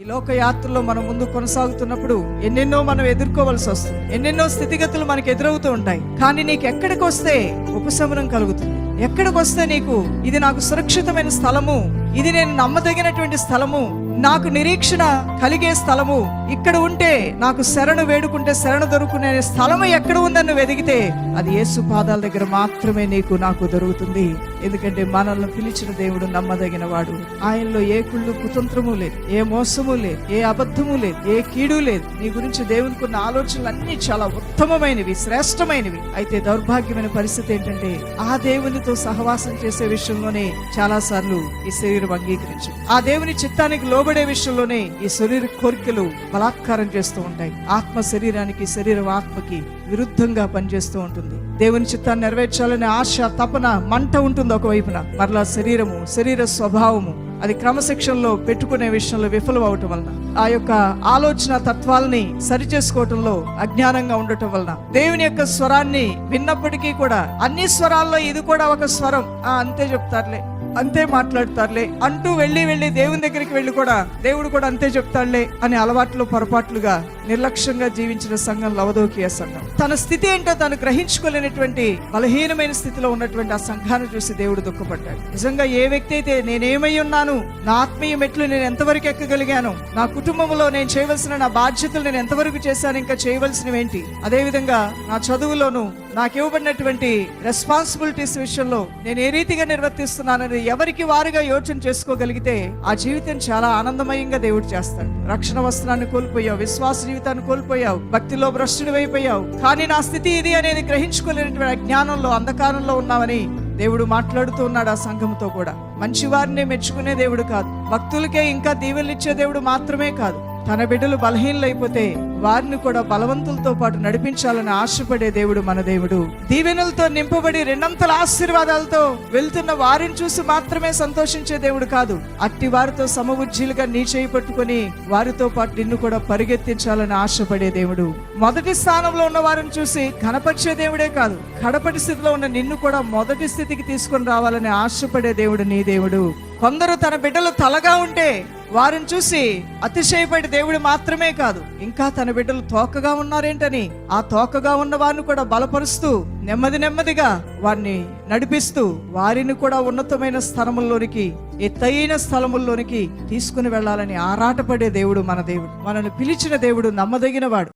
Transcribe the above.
ఈ లోక యాత్రలో మనం ముందు కొనసాగుతున్నప్పుడు ఎన్నెన్నో మనం ఎదుర్కోవాల్సి వస్తుంది. ఎన్నెన్నో స్థితిగతులు మనకు ఎదురవుతూ ఉంటాయి. కానీ నీకు ఎక్కడికి వస్తే ఉపశమనం కలుగుతుంది, ఎక్కడికి వస్తే నీకు ఇది నాకు సురక్షితమైన స్థలము, ఇది నేను నమ్మదగినటువంటి స్థలము, నాకు నిరీక్షణ కలిగే స్థలము, ఇక్కడ ఉంటే నాకు శరణు వేడుకుంటే శరణు దొరుకునే స్థలము ఎక్కడ ఉందని వెదిగితే అది యేసు పాదాల దగ్గర మాత్రమే నీకు నాకు దొరుకుతుంది. ఎందుకంటే మనల్ని పిలిచిన దేవుడు నమ్మదగిన వాడు. ఆయనలో ఏ కుళ్ళు కుతంత్రము లేదు, ఏ మోసము లేదు, ఏ అబద్ధము లేదు, ఏ కీడు లేదు. నీ గురించి దేవునికి ఉన్న ఆలోచనలు అన్ని చాలా ఉత్తమమైనవి, శ్రేష్టమైనవి. అయితే దౌర్భాగ్యమైన పరిస్థితి ఏంటంటే ఆ దేవునితో సహవాసం చేసే విషయంలోనే చాలా సార్లు ఈ శరీరం అంగీకరించు, ఆ దేవుని చిత్తానికి లోబడే విషయంలోనే ఈ శరీర కోరికలు బలాత్కారం చేస్తూ ఉంటాయి. ఆత్మ శరీరానికి, శరీరం ఆత్మకి విరుద్ధంగా పనిచేస్తూ ఉంటుంది. దేవుని చిత్తాన్ని నెరవేర్చాలనే ఆశ, తపన, మంట ఉంటుంది ఒకవైపున. మరలా శరీరము, శరీర స్వభావము అది క్రమశిక్షణలో పెట్టుకునే విషయంలో విఫలం అవటం వలన, ఆ యొక్క ఆలోచన తత్వాలని సరిచేసుకోవటంలో అజ్ఞానంగా ఉండటం వలన, దేవుని యొక్క స్వరాన్ని విన్నప్పటికీ కూడా అన్ని స్వరాల్లో ఇది కూడా ఒక స్వరం, అంతే చెప్తారులే, అంతే మాట్లాడతారులే అంటూ వెళ్ళి దేవుని దగ్గరికి వెళ్ళి కూడా దేవుడు కూడా అంతే చెప్తాడులే అనే అలవాట్లు, పొరపాట్లుగా నిర్లక్ష్యంగా జీవించిన సంఘం లవదోకియ సంఘం. తన స్థితి ఏంటో తను గ్రహించుకోలేనటువంటి బలహీనమైన స్థితిలో ఉన్నటువంటి ఆ సంఘాన్ని చూసి దేవుడు దుఃఖపడ్డాడు. నిజంగా ఏ వ్యక్తి అయితే నేనేమై ఉన్నాను, నా ఆత్మీయ మెట్లు నేను ఎంతవరకు ఎక్కగలిగాను, నా కుటుంబంలో నేను చేయవలసిన నా బాధ్యతలు నేను ఎంతవరకు చేశాను, ఇంకా చేయవలసినవి ఏంటి, అదేవిధంగా నా చదువులోను నాకు ఇవ్వబడినటువంటి రెస్పాన్సిబిలిటీస్ విషయంలో నేను ఏ రీతిగా నిర్వర్తిస్తున్నానని ఎవరికి వారుగా యోచన చేసుకోగలిగితే ఆ జీవితం చాలా ఆనందమయంగా దేవుడు చేస్తాడు. రక్షణ వస్త్రాన్ని కోల్పోయావు, విశ్వాస జీవితాన్ని కోల్పోయావు, భక్తిలో భ్రష్టుడు అయిపోయావు, కానీ నా స్థితి ఇది అనేది గ్రహించుకోలేనటువంటి అజ్ఞానంలో, అంధకారంలో ఉన్నావని దేవుడు మాట్లాడుతూ ఉన్నాడు. ఆ సంఘంతో కూడా మంచి వారిని మెచ్చుకునే దేవుడు కాదు, భక్తులకే ఇంకా దీవెనలిచ్చే దేవుడు మాత్రమే కాదు, తన బిడ్డలు బలహీనలైపోతే వారిని కూడా బలవంతులతో పాటు నడిపించాలని ఆశపడే దేవుడు మన దేవుడు. దీవెనలతో నింపబడి రెండంతల ఆశీర్వాదాలతో వెళ్తున్న వారిని చూసి మాత్రమే సంతోషించే దేవుడు కాదు, అట్టి వారితో సమవుజ్జీలుగా నీ చేయి పట్టుకుని వారితో పాటు నిన్ను కూడా పరిగెత్తించాలని ఆశపడే దేవుడు. మొదటి స్థానంలో ఉన్న వారిని చూసి ఘనపరిచే దేవుడే కాదు, కడపటి స్థితిలో ఉన్న నిన్ను కూడా మొదటి స్థితికి తీసుకొని రావాలని ఆశపడే దేవుడు నీ దేవుడు. కొందరు తన బిడ్డలు తలగా ఉంటే వారిని చూసి అతిశయపడి దేవుడు మాత్రమే కాదు, ఇంకా తన బిడ్డలు తోకగా ఉన్నారేంటని ఆ తోకగా ఉన్న వారిని కూడా బలపరుస్తూ నెమ్మదిగా వారిని నడిపిస్తూ వారిని కూడా ఉన్నతమైన స్థలముల్లోనికి, ఎత్తైన స్థలముల్లోనికి తీసుకుని వెళ్ళాలని ఆరాటపడే దేవుడు మన దేవుడు. మనల్ని పిలిచిన దేవుడు నమ్మదగిన వాడు.